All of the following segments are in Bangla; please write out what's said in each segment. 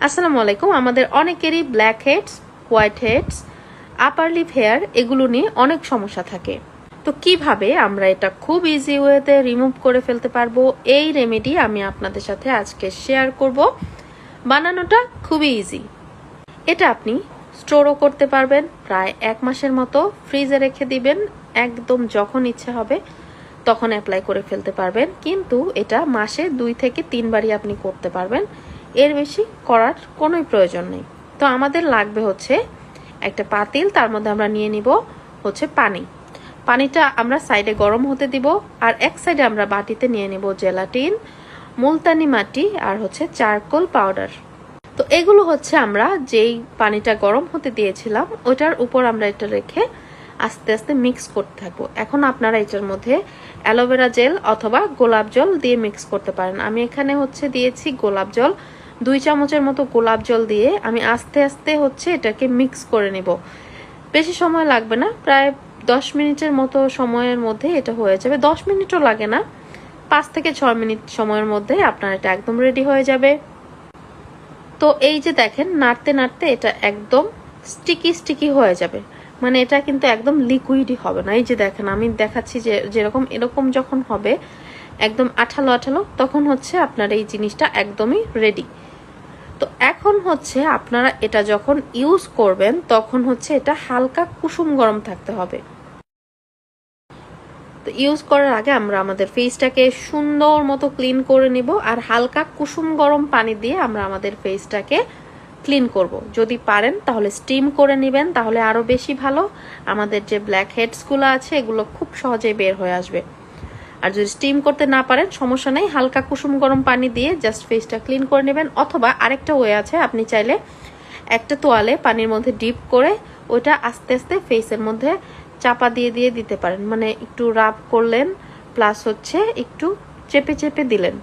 আসসালামু আলাইকুম। আমাদের অনেকেরই black heads, white heads, upper lip hair এগুলো নিয়ে অনেক সমস্যা থাকে। তো কিভাবে আমরা এটা খুব ইজি ওয়েতে রিমুভ করে ফেলতে পারবো, এই রেমেডি আমি আপনাদের সাথে আজকে শেয়ার করব। বানানোটা খুবই ইজি। এটা আপনি স্টোরও করতে পারবেন প্রায় 1 মাসের মতো, ফ্রিজে রেখে দিবেন, একদম যখন ইচ্ছে হবে তখন অ্যাপ্লাই করে ফেলতে পারবেন। কিন্তু এটা মাসে 2 থেকে 3 বারই আপনি করতে পারবেন, এর বেশি করার কোনোই প্রয়োজন নেই। তো আমাদের লাগবে হচ্ছে একটা পাতিল, তার মধ্যে আমরা নিয়ে নিব হচ্ছে পানিটা আমরা সাইডে গরম হতে দিব, আর এক সাইডে আমরা বাটিতে নিয়ে নিব জেলাটিন, মুলতানি মাটি আর হচ্ছে চারকোল পাউডার। তো এগুলো হচ্ছে আমরা যেই পানিটা গরম হতে দিয়েছিলাম ওটার উপর আমরা এটা রেখে আস্তে আস্তে মিক্স করতে থাকবো। এখন আপনারা এটার মধ্যে অ্যালোভেরা জেল অথবা গোলাপ জল দিয়ে মিক্স করতে পারেন। আমি এখানে হচ্ছে দিয়েছি গোলাপ জল, 2 চামচের মতো গোলাপ জল দিয়ে আমি আস্তে আস্তে হচ্ছে এটাকে মিক্স করে নিব। বেশি সময় লাগবে না, প্রায় 10 মিনিটের মতো সময়ের মধ্যে এটা হয়ে যাবে। 10 মিনিটও লাগে না, 5 থেকে 6 মিনিট সময়ের মধ্যে আপনার এটা একদম রেডি হয়ে যাবে। তো এই যে দেখেন, নাড়তে নাড়তে এটা একদম স্টিকি হয়ে যাবে, মানে এটা কিন্তু একদম লিকুইডই হবে না। এই যে দেখেন, আমি দেখাচ্ছি যে যেরকম এরকম যখন হবে একদম আঠালো আঠালো, তখন হচ্ছে আপনার এই জিনিসটা একদমই রেডি। তো এখন হচ্ছে আপনারা এটা যখন ইউজ করবেন তখন হচ্ছে এটা হালকা কুসুম গরম থাকতে হবে। তো ইউজ করার আগে আমরা আমাদের ফেসটাকে সুন্দর মতো ক্লিন করে নিব, আর হালকা কুসুম গরম পানি দিয়ে আমরা আমাদের ফেসটাকে ক্লিন করব। যদি পারেন তাহলে স্টিম করে নেবেন, তাহলে আরো বেশি ভালো। আমাদের যে ব্ল্যাক হেডসগুলো আছে এগুলো খুব সহজেই বের হয়ে আসবে। আর যদি স্টিম করতে না পারেন সমস্যা নেই, হালকা কুসুম গরম পানি দিয়ে জাস্ট ফেসটা ক্লিন করে নেবেন। অথবা আরেকটা ওয়ে আছে, আপনি চাইলে একটা তোয়ালে পানির মধ্যে ডিপ করে ওইটা আস্তে আস্তে ফেসের মধ্যে চাপা দিয়ে দিয়ে দিতে পারেন, মানে একটু রাব করলেন প্লাস হচ্ছে একটু চেপে চেপে দিলেন।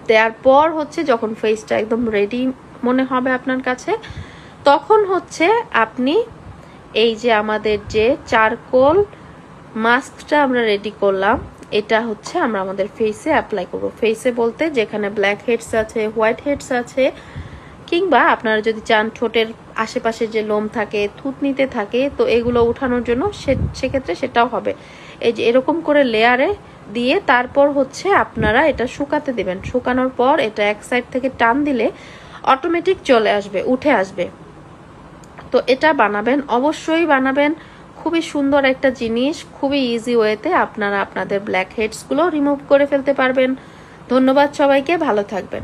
দেওয়ার পর হচ্ছে যখন ফেসটা একদম রেডি মনে হবে আপনার কাছে, তখন হচ্ছে আপনি এই যে আমাদের যে চারকোল মাস্কটা আমরা রেডি করলাম, এটা হচ্ছে আমরা আমাদের ফেসে অ্যাপ্লাই করব। ফেসে বলতে যেখানে ব্ল্যাক হেডস আছে, হোয়াইট হেডস আছে, কিংবা আপনারা যদি চান ঠোঁটের আশেপাশে যে লোম থাকে, থুতনিতে থাকে, তো এগুলো উঠানোর জন্য সেক্ষেত্রে সেটাও হবে। এই যে এরকম করে লেয়ারে দিয়ে তারপর হচ্ছে আপনারা এটা শুকাতে দিবেন। শুকানোর পর এটা এক সাইড থেকে টান দিলে অটোমেটিক চলে আসবে, উঠে আসবে। তো এটা বানাবেন, অবশ্যই বানাবেন। খুবই সুন্দর একটা জিনিস, খুবই ইজি ওয়েতে আপনারা আপনাদের ব্ল্যাক হেডসগুলো রিমুভ করে ফেলতে পারবেন। ধন্যবাদ সবাইকে, ভালো থাকবেন।